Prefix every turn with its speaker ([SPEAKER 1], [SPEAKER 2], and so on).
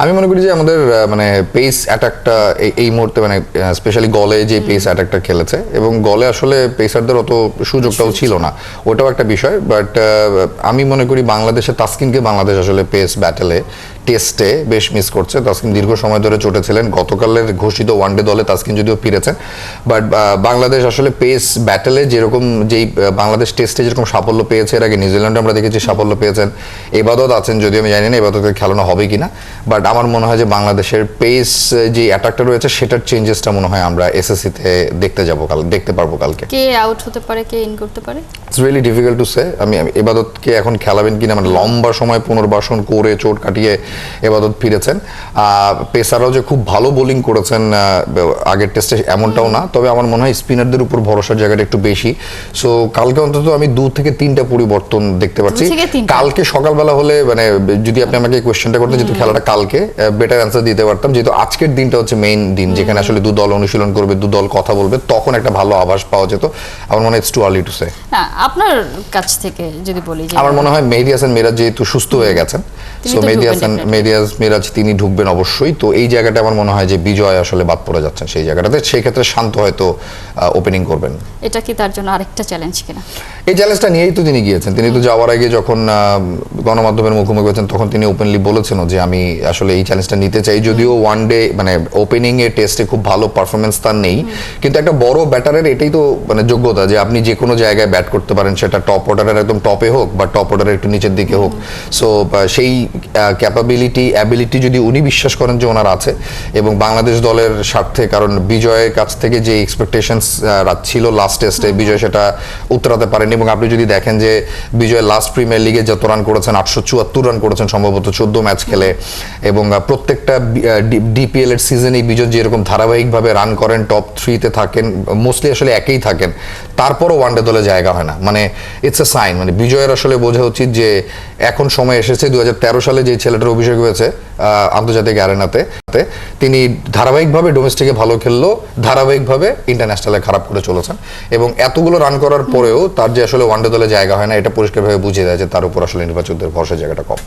[SPEAKER 1] আমি মনে করি যে আমাদের মানে পেস অ্যাটাকটা এই মুহূর্তে মানে স্পেশালি গলে যে পেস অ্যাটাকটা খেলেছে এবং গলে আসলে পেসারদের অত সুযোগটাও ছিল না, ওটাও একটা বিষয়। বাট আমি মনে করি বাংলাদেশের তাসকিনকে বাংলাদেশ আসলে পেস ব্যাটেলে টেস্টে বেশ মিস করছে। তাসকিন দীর্ঘ সময় ধরে চোটে ছিলেন, গতকালের ঘোষিত ওয়ানডে দলে তাসকিন যদিও ফিরেছেন, বাট বাংলাদেশ আসলে পেস ব্যাটেলে যেরকম যেই বাংলাদেশ টেস্টে যেরকম সাফল্য পেয়েছে, এর আগে নিউজিল্যান্ডে আমরা দেখেছি সাফল্য পেয়েছেন, এবাদত আছেন, যদিও আমি জানি না এবাদতকে খেলানো হবে কিনা, বাট আমার মনে হয় যে বাংলাদেশের পেস যে অ্যাটাকটা রয়েছে সেটার চেঞ্জেসটা মনে হয় আমরা এসএসসিতে দেখতে পারবো কালকে।
[SPEAKER 2] কে আউট হতে পারে, কে ইন করতে পারে,
[SPEAKER 1] it's really difficult to say. আমি এবাদতকে এখন খেলাবেন কিনা, মানে লম্বা সময় পুনর্বাসন করে চোট কাটিয়ে এবাদত ফিরেছেন। পেসাররাও যে খুব ভালো বোলিং করেছেন আগের টেস্টে এমনটাও না, তবে আমার মনে হয় স্পিনারদের উপর ভরসার জায়গাটা একটু বেশি। সো কালকে অন্তত আমি 2 থেকে 3টা পরিবর্তন দেখতে পাচ্ছি। কালকে সকালবেলা হলে মানে যদি আপনি আমাকে কোয়েশ্চেনটা করতেন যেহেতু খেলাটা কালকে, বেটার অ্যান্সার দিতে পারতাম। যেহেতু আজকের দিনটা হচ্ছে মেইন দিন যেখানে আসলে দু দল অনুশীলন করবে, দু দল কথা বলবে, তখন একটা ভালো আভাস পাওয়া যেত। আমার মনে হয় it's too early to say.
[SPEAKER 2] আপনার কাছ থেকে যদি বলি যে
[SPEAKER 1] আমার মনে হয় মেহেদী হাসান মিরাজ যেহেতু সুস্থ হয়ে গেছেন, সো মেহেদী হাসান মিরাজ তিনি ঢুকবেন অবশ্যই। তো এই জায়গাটা আমার মনে হয় যে বিজয় আসলে বাদ পড়ে যাচ্ছেন সেই জায়গাটাতে, সেই ক্ষেত্রে শান্ত হয়তো ওপেনিং করবেন।
[SPEAKER 2] এটা কি তার জন্য আরেকটা চ্যালেঞ্জ কিনা?
[SPEAKER 1] এই চ্যালেঞ্জটা নিয়েই তো তিনি গিয়েছেন। তিনি তো যাওয়ার আগে যখন গণমাধ্যমের মুখোমুখি হয়েছেন তখন তিনি ওপেনলি বলেছেন যে আমি আসলে এই চ্যালেঞ্জটা নিতে চাই, যদিও ওয়ান ডে মানে ওপেনিং এ টেস্টে খুব ভালো পারফরমেন্স তার নেই, কিন্তু একটা বড় ব্যাটারের এটাই তো মানে যোগ্যতা যে আপনি যে কোনো জায়গায় ব্যাট করতে পারেন, সেটা টপ অর্ডারের একদম টপে হোক বা টপ অর্ডারের একটু নিচের দিকে হোক। সো সেই অ্যাবিলিটি যদি উনি বিশ্বাস করেন যে ওনার আছে এবং বাংলাদেশ দলের স্বার্থে, কারণ বিজয়ের কাছ থেকে যে এক্সপেকটেশনস ছিল লাস্ট টেস্টে, বিজয় সেটা উত্তরাতে পারেনি। এবং আপনি যদি দেখেন যে বিজয় লাস্ট প্রিমিয়ার লিগে যত রান করেছেন 874 রান করেছেন সম্ভবত 14 ম্যাচ খেলে, এবং প্রত্যেকটা ডিপিএল এর সিজনে বিজয় যেরকম ধারাবাহিকভাবে রান করেন, টপ 3-তে থাকেন, মোস্টলি আসলে একেই থাকেন, তারপরও ওয়ানডে দলে জায়গা হয় না। মানে ইটস এ সাইন, মানে বিজয়ের আসলে বোঝা উচিত যে এখন সময় এসেছে। 2013 সালে যে ছেলেটার অভিষেক হয়েছে আন্তর্জাতিক অ্যারেনাতে, তিনি ধারাবাহিকভাবে ডোমেস্টিকে ভালো খেললো, ধারাবাহিকভাবে ইন্টারন্যাশনালে খারাপ করে চলেছেন, এবং এতগুলো রান করার পরেও তার যে আসলে ওয়ানডে দলে জায়গা হয় না, এটা পরিষ্কারভাবে বুঝিয়ে দেয় যে তার উপর আসলে নির্বাচকদের ভরসার জায়গাটা কম।